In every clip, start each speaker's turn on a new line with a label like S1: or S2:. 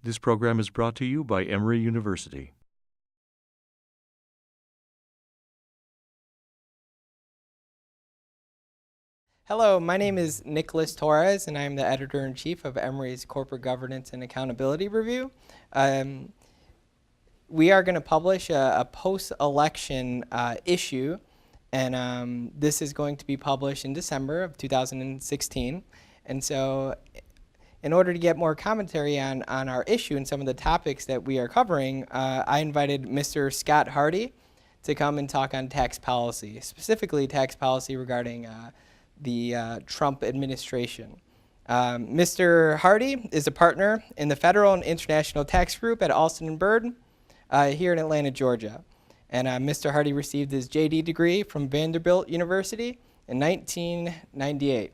S1: This program is brought to you by Emory University.
S2: Hello, my name is Nicholas Torres, and I'm the editor-in-chief of Emory's Corporate Governance and Accountability Review. We are going to publish a post-election issue, and this is going to be published in December of 2016. And so in order to get more commentary on our issue and some of the topics that we are covering, I invited Mr. Scott Harty to come and talk on tax policy, specifically tax policy regarding the Trump administration. Mr. Harty is a partner in the Federal and International Tax Group at Alston and Bird here in Atlanta, Georgia. And Mr. Harty received his JD degree from Vanderbilt University in 1998.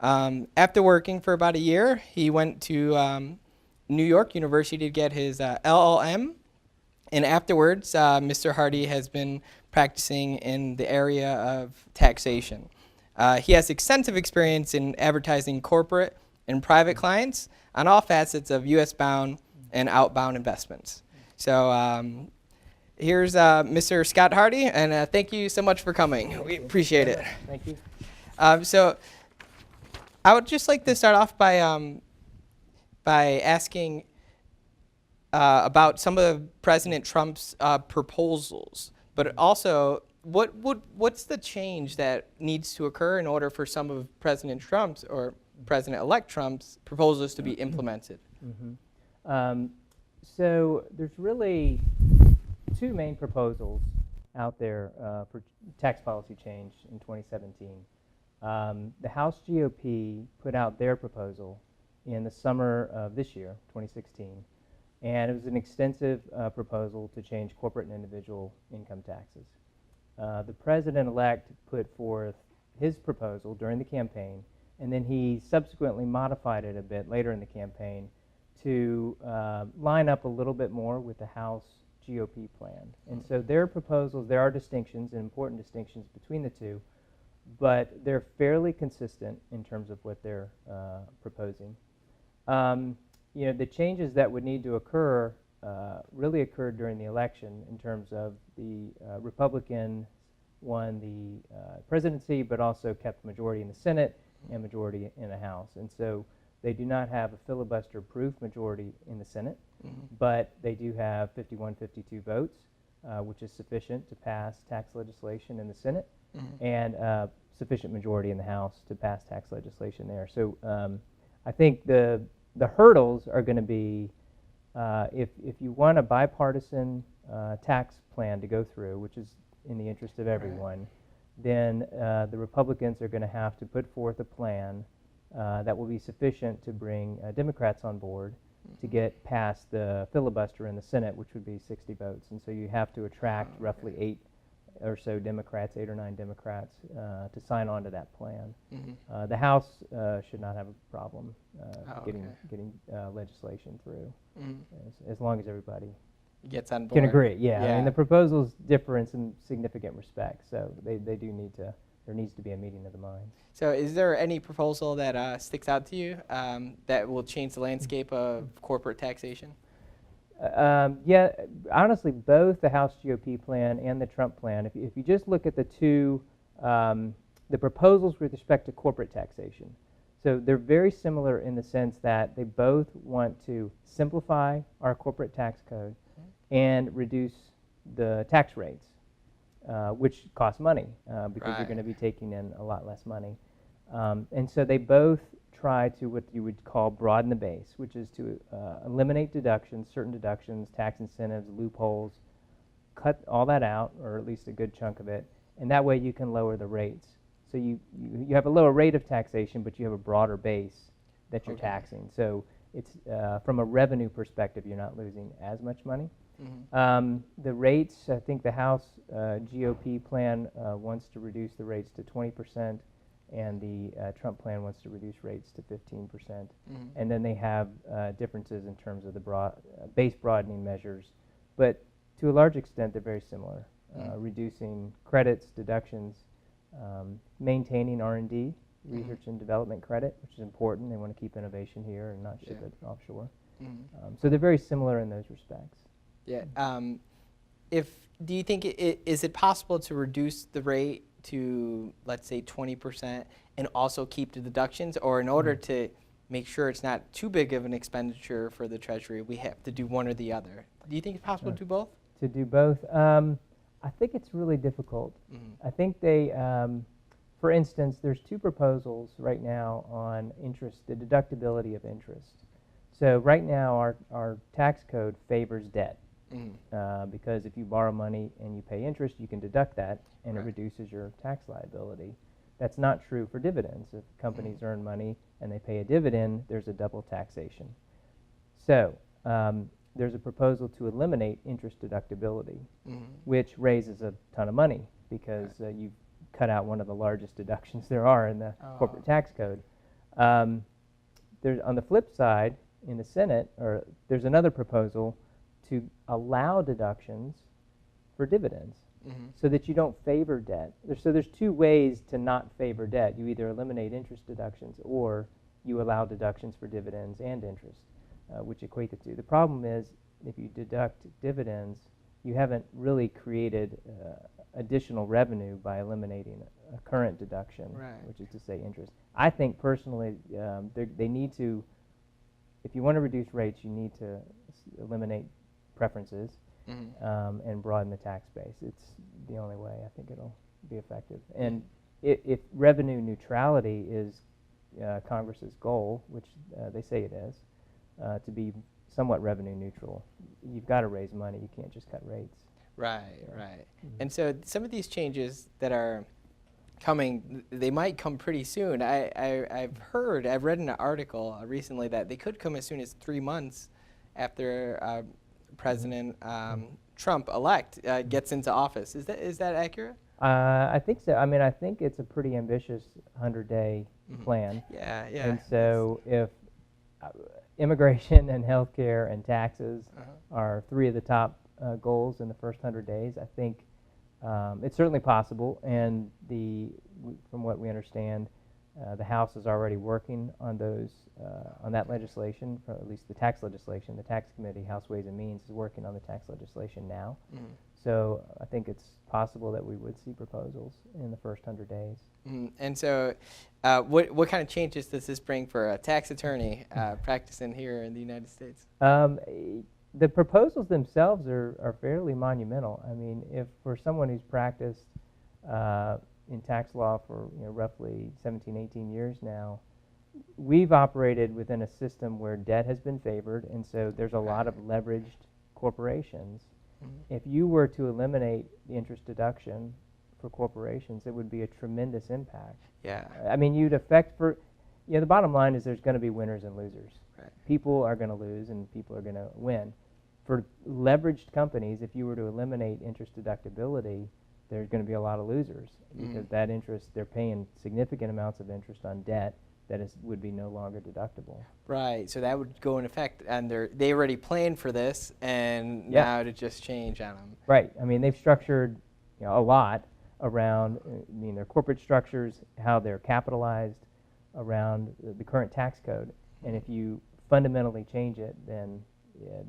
S2: After working for about a year, he went to New York University to get his LLM. And afterwards, Mr. Harty has been practicing in the area of taxation. He has extensive experience in advertising corporate and private clients on all facets of U.S.-bound and outbound investments. So here's Mr. Scott Harty, and thank you so much for coming. We appreciate it.
S3: Thank you.
S2: So I would just like to start off by asking about some of President Trump's proposals, but also what's the change that needs to occur in order for some of President Trump's or President-elect Trump's proposals to be implemented?
S3: So there's really two main proposals out there for tax policy change in 2017. The House GOP put out their proposal in the summer of this year, 2016, and it was an extensive proposal to change corporate and individual income taxes. The president-elect put forth his proposal during the campaign, and then he subsequently modified it a bit later in the campaign to line up a little bit more with the House GOP plan. And so their proposals, there are distinctions, and important distinctions between the two, but they're fairly consistent in terms of what they're proposing. The changes that would need to occur really occurred during the election in terms of the Republican won the presidency, but also kept majority in the Senate and majority in the House. And so they do not have a filibuster-proof majority in the Senate, but they do have 51-52 votes, which is sufficient to pass tax legislation in the Senate, and sufficient majority in the House to pass tax legislation there. So I think the hurdles are going to be if you want a bipartisan tax plan to go through, which is in the interest of everyone, then the Republicans are going to have to put forth a plan that will be sufficient to bring Democrats on board to get past the filibuster in the Senate, which would be 60 votes. And so you have to attract roughly 8 or so Democrats, 8 or 9 Democrats, to sign on to that plan. The House should not have a problem getting legislation through, as long as everybody
S2: Gets on board.
S3: can agree. Yeah, I mean the proposals differ in some significant respects, so they do need to. There needs to be a meeting of the minds.
S2: So is there any proposal that sticks out to you that will change the landscape of corporate taxation?
S3: Yeah, honestly, both the House GOP plan and the Trump plan, if you just look at the two, the proposals with respect to corporate taxation, so they're very similar in the sense that they both want to simplify our corporate tax code and reduce the tax rates, which cost money because you're going to be taking in a lot less money. And so they both try to what you would call broaden the base, which is to eliminate deductions, certain deductions, tax incentives, loopholes, cut all that out, or at least a good chunk of it, and that way you can lower the rates. So you have a lower rate of taxation, but you have a broader base that you're taxing. So it's from a revenue perspective, you're not losing as much money. The rates, I think the House GOP plan wants to reduce the rates to 20%. And the Trump plan wants to reduce rates to 15%. And then they have differences in terms of the base broadening measures. But to a large extent, they're very similar. Reducing credits, deductions, maintaining R&D, research and development credit, which is important. They want to keep innovation here and not ship it offshore. So they're very similar in those respects.
S2: Yeah. Do you think is it possible to reduce the rate to, let's say, 20% and also keep the deductions, or in order to make sure it's not too big of an expenditure for the Treasury, we have to do one or the other? Do you think it's possible to do both?
S3: To do both, I think it's really difficult. I think they, for instance, there's two proposals right now on interest, the deductibility of interest. So right now our tax code favors debt. Because if you borrow money and you pay interest, you can deduct that, and it reduces your tax liability. That's not true for dividends. If companies earn money and they pay a dividend, there's a double taxation. So there's a proposal to eliminate interest deductibility, which raises a ton of money because you've cut out one of the largest deductions there are in the corporate tax code. There's, on the flip side, in the Senate, there's another proposal to allow deductions for dividends so that you don't favor debt. So there's two ways to not favor debt. You either eliminate interest deductions or you allow deductions for dividends and interest, which equate the two. The problem is if you deduct dividends, you haven't really created additional revenue by eliminating a current deduction, which is to say interest. I think personally they need to, if you want to reduce rates, you need to eliminate preferences and broaden the tax base. It's the only way I think it'll be effective. And if revenue neutrality is Congress's goal, which they say it is, to be somewhat revenue neutral, you've got to raise money. You can't just cut rates.
S2: Right. And so some of these changes that are coming, they might come pretty soon. I've read in an article recently that they could come as soon as 3 months after President Trump-elect gets into office. Is that accurate?
S3: I think so. I mean, I think it's a pretty ambitious 100-day plan.
S2: Yeah.
S3: And so if immigration and healthcare and taxes are three of the top goals in the first 100 days, I think it's certainly possible. And from what we understand, the House is already working on those, on that legislation, or at least the tax legislation. The Tax Committee, House Ways and Means, is working on the tax legislation now. So I think it's possible that we would see proposals in the first 100 days.
S2: And so what kind of changes does this bring for a tax attorney practicing here in the United States?
S3: The proposals themselves are fairly monumental. I mean, if for someone who's practiced in tax law for roughly 17, 18 years now, we've operated within a system where debt has been favored, and so there's a lot of leveraged corporations. If you were to eliminate the interest deduction for corporations, it would be a tremendous impact.
S2: Yeah.
S3: I mean, you'd affect the bottom line is there's going to be winners and losers. People are going to lose and people are going to win. For leveraged companies, if you were to eliminate interest deductibility, there's going to be a lot of losers because that interest, they're paying significant amounts of interest on debt that would be no longer deductible.
S2: Right, so that would go in effect, and they already planned for this, and now to just change on them.
S3: Right, I mean, they've structured a lot around their corporate structures, how they're capitalized around the current tax code, and if you fundamentally change it, then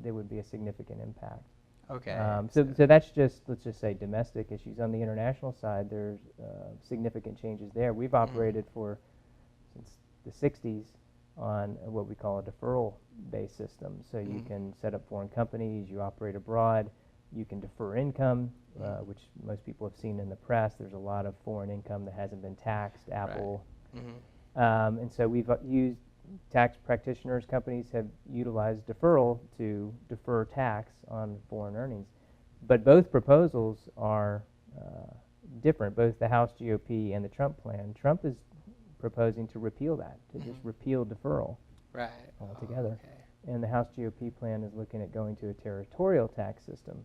S3: there would be a significant impact.
S2: Okay.
S3: So that's just, let's just say, domestic issues. On the international side, there's significant changes there. We've operated since the 60s on what we call a deferral-based system. So you can set up foreign companies, you operate abroad, you can defer income, which most people have seen in the press. There's a lot of foreign income that hasn't been taxed, Apple. And so we've used tax practitioners, companies have utilized deferral to defer tax on foreign earnings. But both proposals are different, both the House GOP and the Trump plan. Trump is proposing to repeal that, to just repeal deferral altogether. And the House GOP plan is looking at going to a territorial tax system.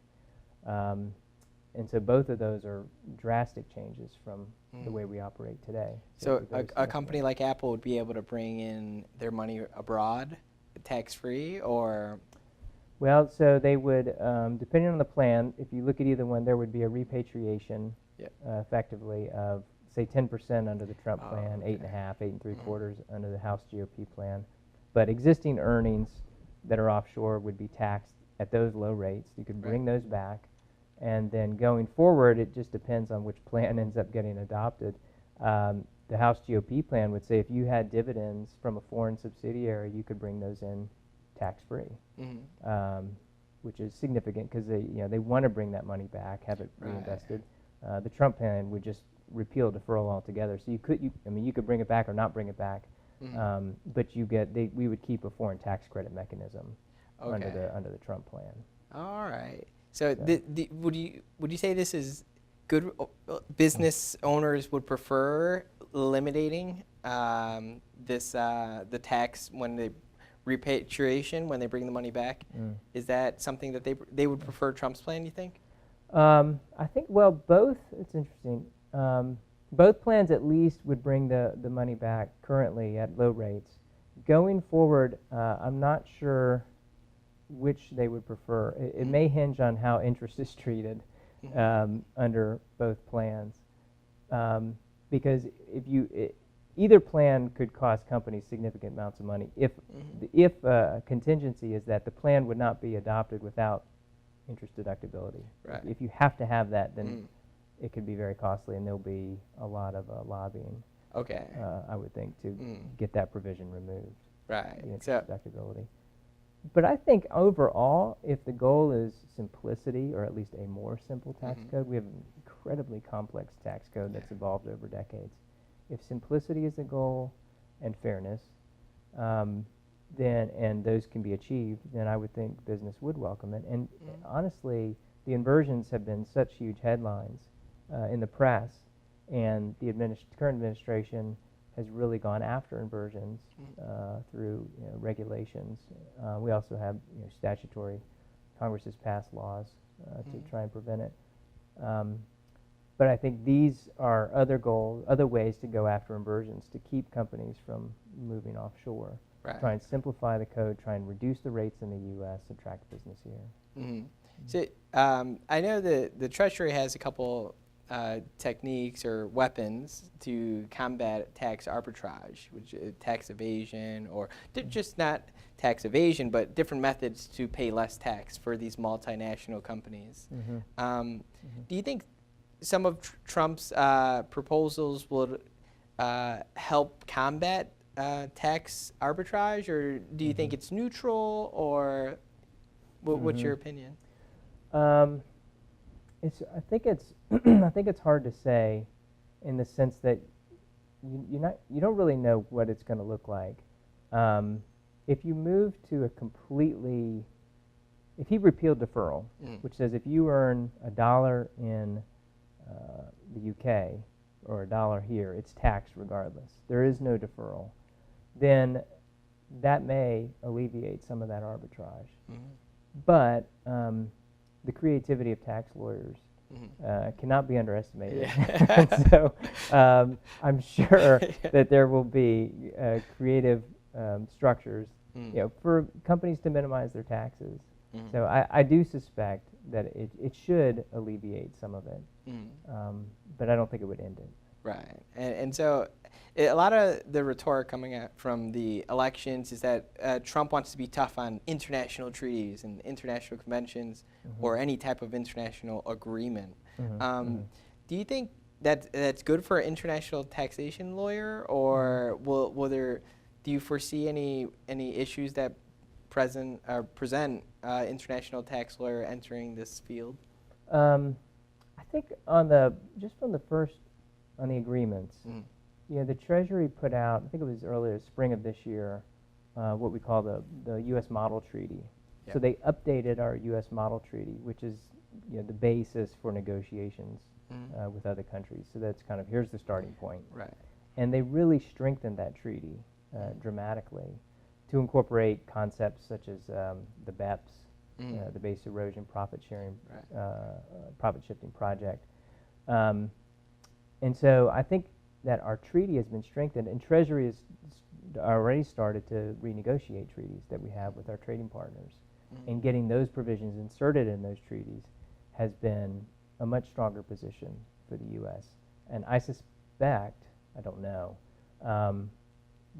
S3: And so both of those are drastic changes from the way we operate today.
S2: So a company like Apple would be able to bring in their money abroad tax-free, or?
S3: Well, so they would, depending on the plan, if you look at either one, there would be a repatriation effectively of, say, 10% under the Trump plan, 8.5, 8 3/4 under the House GOP plan. But existing earnings that are offshore would be taxed at those low rates. You could bring those back, and then going forward, it just depends on which plan ends up getting adopted. The House GOP plan would say if you had dividends from a foreign subsidiary, you could bring those in tax-free, which is significant because they want to bring that money back, have it reinvested. The Trump plan would just repeal deferral altogether. So you could bring it back or not bring it back, but we would keep a foreign tax credit mechanism under the Trump plan.
S2: All right. So would you say this is good? Business owners would prefer eliminating the tax when they repatriation, when they bring the money back. Is that something that they would prefer Trump's plan, you think?
S3: I think, well, both, it's interesting. Both plans at least would bring the money back currently at low rates. Going forward, I'm not sure which they would prefer. It may hinge on how interest is treated under both plans. Because either plan could cost companies significant amounts of money if contingency is that the plan would not be adopted without interest deductibility.
S2: Right.
S3: If you have to have that, then it could be very costly, and there'll be a lot of lobbying.
S2: Okay.
S3: I would think to get that provision removed.
S2: Right.
S3: The interest
S2: So
S3: deductibility. But I think overall, if the goal is simplicity, or at least a more simple tax code, we have an incredibly complex tax code that's evolved over decades. If simplicity is the goal and fairness, and those can be achieved, then I would think business would welcome it. And honestly, the inversions have been such huge headlines in the press, and the current administration has really gone after inversions through regulations. We also have statutory. Congress has passed laws to try and prevent it. But I think these are other ways to go after inversions to keep companies from moving offshore.
S2: Right.
S3: Try and simplify the code, try and reduce the rates in the U.S., attract business here.
S2: So I know the Treasury has a couple techniques or weapons to combat tax arbitrage, which is tax evasion, or just not tax evasion, but different methods to pay less tax for these multinational companies. Do you think some of Trump's proposals would help combat tax arbitrage, or do you think it's neutral, or what's your opinion?
S3: I think it's hard to say, in the sense that you don't really know what it's going to look like. If you move to if he repealed deferral, which says if you earn $1 in the UK or $1 here, it's taxed regardless. There is no deferral. Then that may alleviate some of that arbitrage. But the creativity of tax lawyers cannot be underestimated. So I'm sure that there will be creative structures for companies to minimize their taxes. So I do suspect that it should alleviate some of it, but I don't think it would end it.
S2: Right. And so a lot of the rhetoric coming out from the elections is that Trump wants to be tough on international treaties and international conventions or any type of international agreement. Do you think that's good for an international taxation lawyer, or do you foresee any issues that present international tax lawyer entering this field?
S3: I think on the agreements, the Treasury put out, I think it was earlier spring of this year, what we call the U.S. Model Treaty.
S2: Yep.
S3: So they updated our U.S. Model Treaty, which is the basis for negotiations with other countries. So that's kind of, here's the starting point.
S2: Right.
S3: And they really strengthened that treaty dramatically to incorporate concepts such as the BEPS, the Base Erosion Profit Sharing, Profit Shifting Project. And so I think that our treaty has been strengthened, and Treasury has already started to renegotiate treaties that we have with our trading partners. And getting those provisions inserted in those treaties has been a much stronger position for the U.S. And I suspect, I don't know,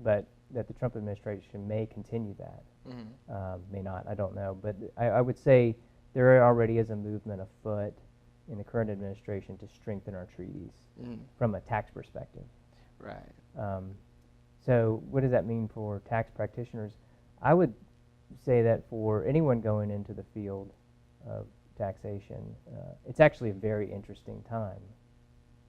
S3: but that the Trump administration may continue that May not, I don't know. But I would say there already is a movement afoot in the current administration to strengthen our treaties from a tax perspective.
S2: Right.
S3: So what does that mean for tax practitioners? I would say that for anyone going into the field of taxation, it's actually a very interesting time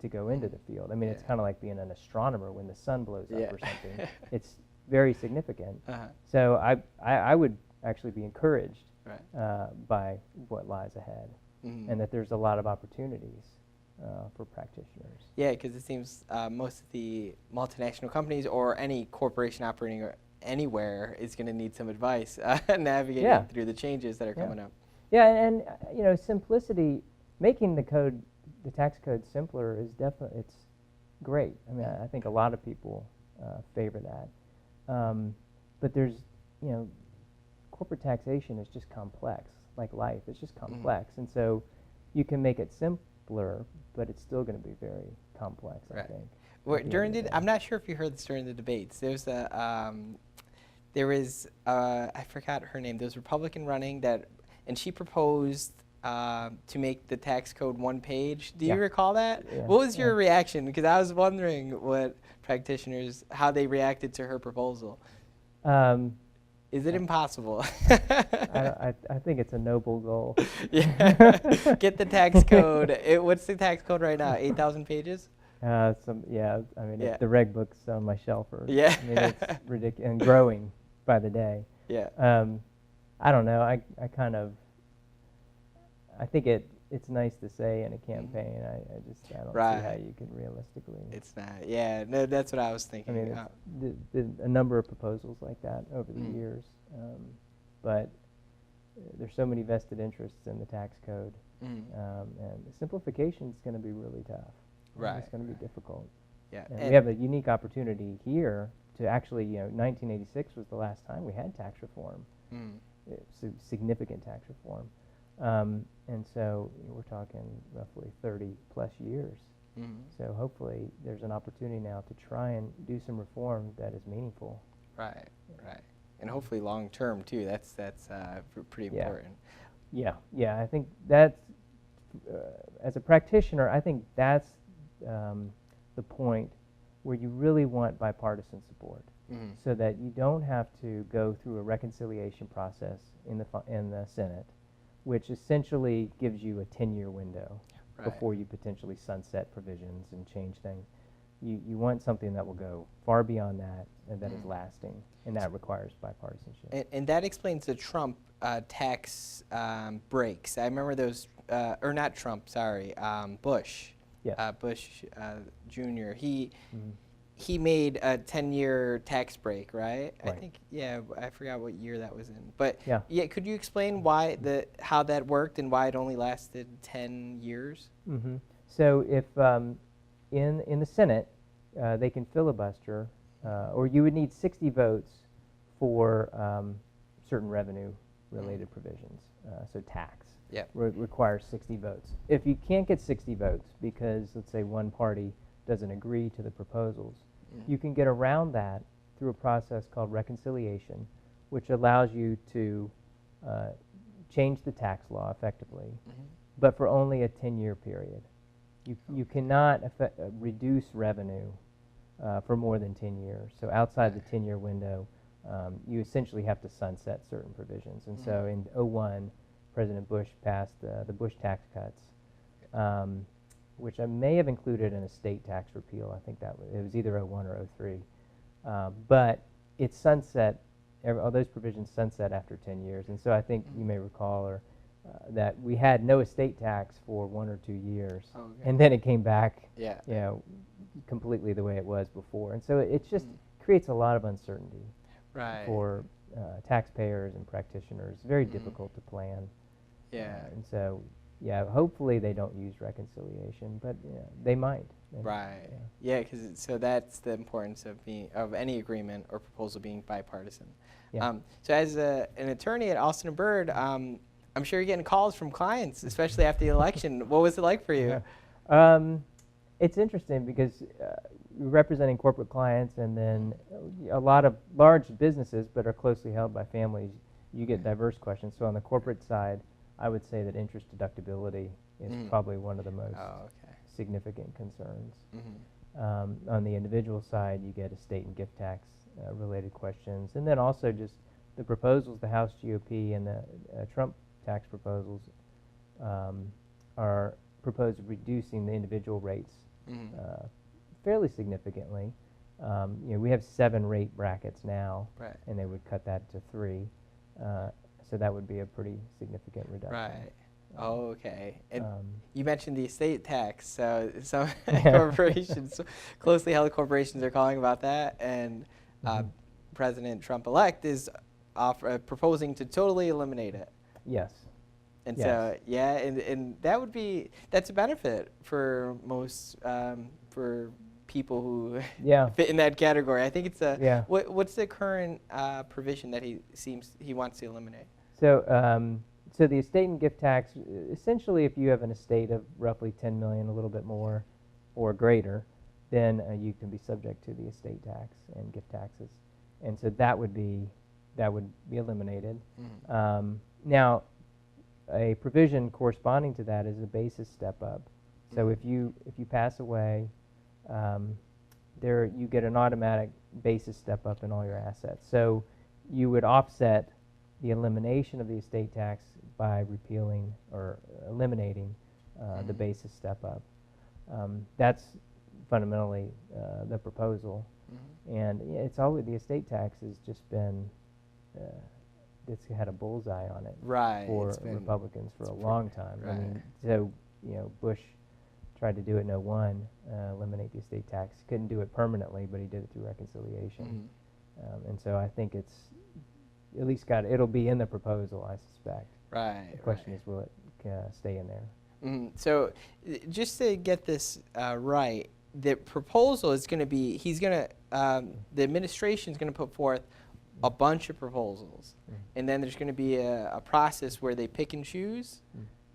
S3: to go into the field. I mean, it's kind of like being an astronomer when the sun blows up or something. It's very significant. So I would actually be encouraged by what lies ahead, and that there's a lot of opportunities for practitioners.
S2: Yeah, because it seems most of the multinational companies or any corporation operating anywhere is going to need some advice navigating through the changes that are coming up.
S3: Yeah, and you know, simplicity, making the tax code simpler is definitely, it's great. I mean, I think a lot of people favor that. But there's, you know, corporate taxation is just complex, like life. It's just complex, and so you can make it simpler, but it's still going to be very complex, I think.
S2: Well, I'm not sure if you heard this during the debates. There's I forgot her name. There was a Republican running and she proposed to make the tax code one page. Do you recall that?
S3: Yeah.
S2: What was your reaction? Because I was wondering what how they reacted to her proposal. Is it impossible?
S3: I think it's a noble goal.
S2: Get the tax code. What's the tax code right now? 8,000 pages?
S3: I mean, the reg book's on my shelf. I mean, it's ridiculous and growing by the day. I don't know. I think it's nice to say in a campaign. I don't see how you can realistically.
S2: It's not. Yeah, no, that's what I was thinking.
S3: I mean, a number of proposals like that over the years, but there's so many vested interests in the tax code, and the simplification is going to be really tough. It's going to be difficult. And we have a unique opportunity here to actually, 1986 was the last time we had tax reform, significant tax reform. And so we're talking roughly 30 plus years. So hopefully there's an opportunity now to try and do some reform that is meaningful.
S2: Right. And hopefully long term too. That's pretty important.
S3: Yeah. I think that's, as a practitioner, I think that's the point where you really want bipartisan support, so that you don't have to go through a reconciliation process in the Senate, which essentially gives you a 10-year window before you potentially sunset provisions and change things. You want something that will go far beyond that and that is lasting, and that requires bipartisanship.
S2: And that explains the Trump tax breaks. I remember those, or not Trump, sorry, Bush. Bush Jr. He made a 10-year tax break, right? I think, I forgot what year that was in. But could you explain how that worked and why it only lasted 10 years?
S3: So if in the Senate they can filibuster, or you would need 60 votes for certain revenue-related provisions, so tax. Requires 60 votes. If you can't get 60 votes because, let's say, one party doesn't agree to the proposals, you can get around that through a process called reconciliation, which allows you to change the tax law effectively, but for only a 10-year period. You cannot reduce revenue for more than 10 years. So outside the 10-year window, you essentially have to sunset certain provisions. And so in 2001, President Bush passed the Bush tax cuts, which I may have included in a state tax repeal. I think it was either 2001 or 2003. But it sunset, all those provisions sunset after 10 years. And so I think you may recall that we had no estate tax for 1 or 2 years. And then it came back completely the way it was before. And so it just creates a lot of uncertainty for taxpayers and practitioners. It's very difficult to plan. And so, hopefully they don't use reconciliation, but they might.
S2: So that's the importance of any agreement or proposal being bipartisan. So as an attorney at Alston & Bird, I'm sure you're getting calls from clients, especially after the election. What was it like for you?
S3: It's interesting because representing corporate clients, and then a lot of large businesses, but are closely held by families. You get diverse questions. So on the corporate side, I would say that interest deductibility is probably one of the most significant concerns. On the individual side, you get estate and gift tax related questions, and then also just the proposals, the House GOP and the Trump tax proposals are proposed reducing the individual rates fairly significantly. We have 7 rate brackets now, and they would cut that to 3. So that would be a pretty significant reduction.
S2: Right. Okay. And you mentioned the estate tax. So some corporations, closely held corporations, are calling about that, and President Trump-elect is proposing to totally eliminate it.
S3: Yes.
S2: And so, and that's a benefit for most for people who fit in that category. I think it's what's the current provision that he wants to eliminate?
S3: So so the estate and gift tax, essentially, if you have an estate of roughly $10 million, a little bit more, or greater, then you can be subject to the estate tax and gift taxes, and so that would be eliminated. Now, a provision corresponding to that is a basis step up. So if you pass away, you get an automatic basis step up in all your assets. So you would offset the elimination of the estate tax by repealing or eliminating the basis step up. That's fundamentally the proposal, and it's always the estate tax has just been it's had a bullseye on it for Republicans for a long time. I mean, so Bush tried to do it in 2001, eliminate the estate tax. Couldn't do it permanently, but he did it through reconciliation. And so I think it's at least it'll be in the proposal, I suspect. Right. The question is, will it stay in there?
S2: So just to get this right, the proposal is going to be, the administration is going to put forth a bunch of proposals, and then there's going to be a process where they pick and choose.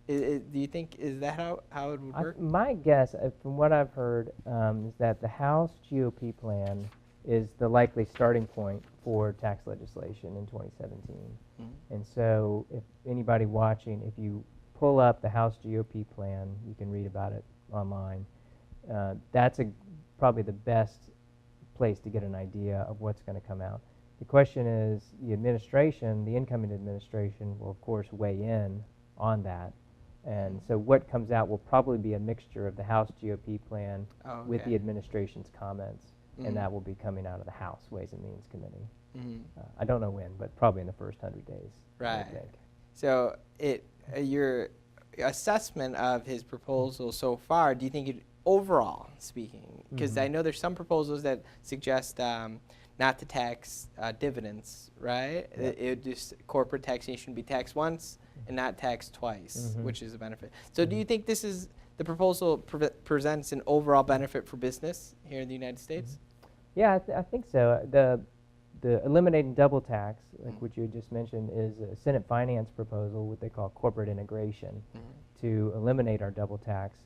S2: Do you think, is that how it would work?
S3: My guess, from what I've heard, is that the House GOP plan is the likely starting point for tax legislation in 2017. And so if anybody watching, if you pull up the House GOP plan, you can read about it online. That's probably the best place to get an idea of what's going to come out. The question is, the administration, the incoming administration, will of course weigh in on that. And so what comes out will probably be a mixture of the House GOP plan with the administration's comments, and that will be coming out of the House Ways and Means Committee. I don't know when, but probably in the first 100 days.
S2: Right. I think. So your assessment of his proposal so far, do you think overall speaking, because I know there's some proposals that suggest not to tax dividends, right? It just corporate taxation be taxed once and not taxed twice, which is a benefit. So do you think the proposal presents an overall benefit for business here in the United States?
S3: Yeah, I think so. The eliminating double tax, like what you had just mentioned, is a Senate finance proposal, what they call corporate integration, to eliminate our double tax.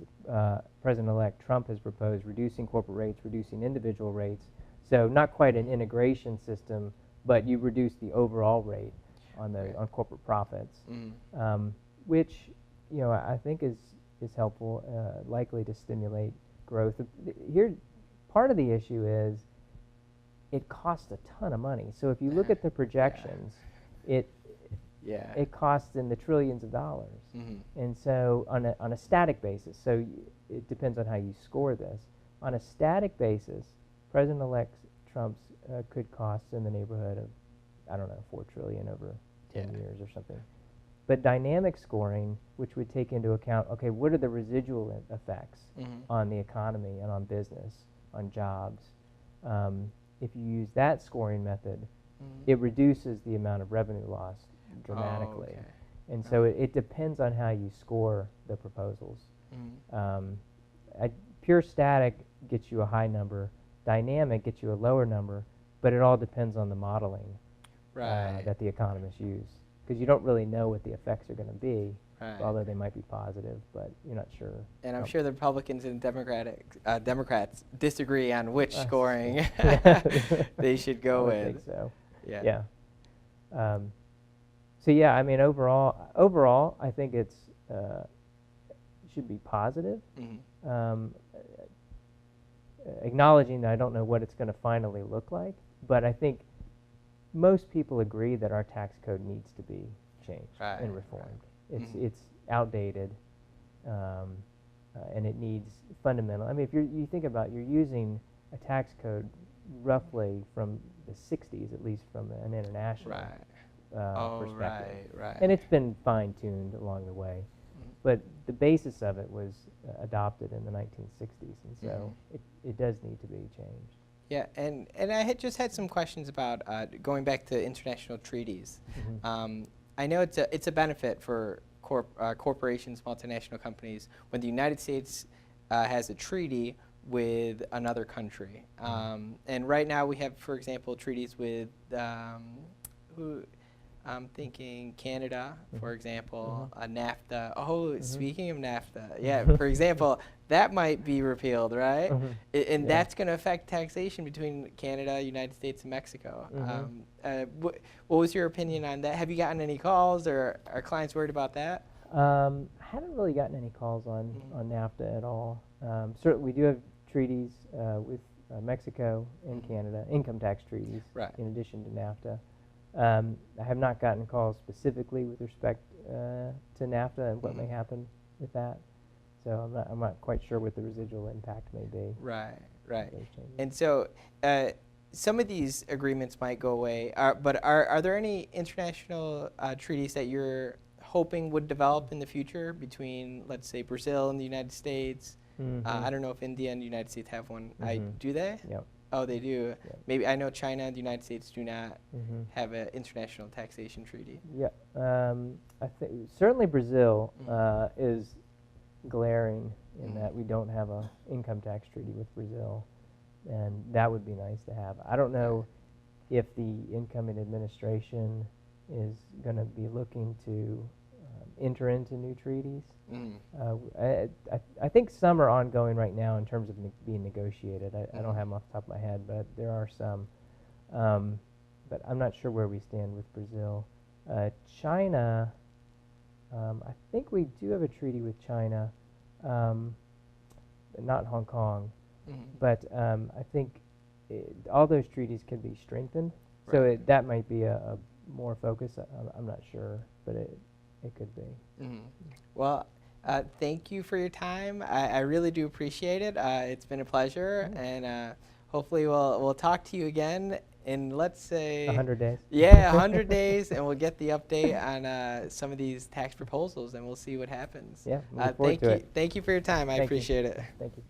S3: President-elect Trump has proposed reducing corporate rates, reducing individual rates. So not quite an integration system, but you reduce the overall rate on corporate profits, which I think is helpful, likely to stimulate growth. Here, part of the issue is it costs a ton of money. So if you look at the projections, it costs in the trillions of dollars. And so on a static basis, so it depends on how you score this. On a static basis, President-elect Trump's could cost in the neighborhood of, I don't know, $4 trillion over 10 years or something. But dynamic scoring, which would take into account, okay, what are the residual effects on the economy and on business, on jobs? If you use that scoring method, it reduces the amount of revenue loss dramatically. And so it depends on how you score the proposals. Pure static gets you a high number. Dynamic gets you a lower number, but it all depends on the modeling that the economists use, because you don't really know what the effects are going to be.
S2: Right.
S3: although they might be positive, but you're not sure.
S2: And I'm sure the Republicans and Democrats disagree on which
S3: Us.
S2: scoring
S3: Yeah.
S2: they should go
S3: I would
S2: with.
S3: think so.
S2: Yeah.
S3: Yeah. So yeah, I mean, overall, I think it's should be positive.
S2: Mhm.
S3: Acknowledging that I don't know what it's going to finally look like, but I think most people agree that our tax code needs to be changed
S2: Right,
S3: and reformed.
S2: right.
S3: It's outdated, and it needs fundamental. I mean, if you think about, you're using a tax code roughly from the 60s, at least from an international
S2: Right.
S3: perspective.
S2: Right.
S3: And it's been fine-tuned along the way. But the basis of it was adopted in the 1960s, and so it does need to be changed.
S2: Yeah, and I had just had some questions about going back to international treaties. I know it's a benefit for corporations, multinational companies, when the United States has a treaty with another country. And right now we have, for example, treaties with I'm thinking Canada, for example, NAFTA. Oh, speaking of NAFTA, yeah, for example, that might be repealed, right? And that's going to affect taxation between Canada, United States, and Mexico. What was your opinion on that? Have you gotten any calls, or are clients worried about that?
S3: I haven't really gotten any calls on NAFTA at all. Certainly, we do have treaties with Mexico and Canada, income tax treaties, in addition to NAFTA. I have not gotten calls specifically with respect to NAFTA and what may happen with that. So I'm not quite sure what the residual impact may be.
S2: Right.
S3: Those changes.
S2: And so some of these agreements might go away, but are there any international treaties that you're hoping would develop in the future between, let's say, Brazil and the United States? I don't know if India and the United States have one. Do they?
S3: Yep.
S2: Oh, they do.
S3: Yep.
S2: Maybe I know China and the United States do not have an international taxation treaty.
S3: Yeah, I think certainly Brazil is glaring in that we don't have a income tax treaty with Brazil, and that would be nice to have. I don't know if the incoming administration is going to be looking to enter into new treaties. I think some are ongoing right now in terms of being negotiated. I don't have them off the top of my head, but there are some. But I'm not sure where we stand with Brazil. China, I think we do have a treaty with China, not Hong Kong. But I think all those treaties can be strengthened. So that might be a more focus. I'm not sure, but it could be.
S2: Well, thank you for your time. I really do appreciate it. It's been a pleasure, and hopefully we'll talk to you again in, let's say,
S3: 100 days.
S2: Yeah, 100 days, and we'll get the update on some of these tax proposals, and we'll see what happens.
S3: Yeah, look forward to it.
S2: Thank you for your time. I appreciate it.
S3: Thank you.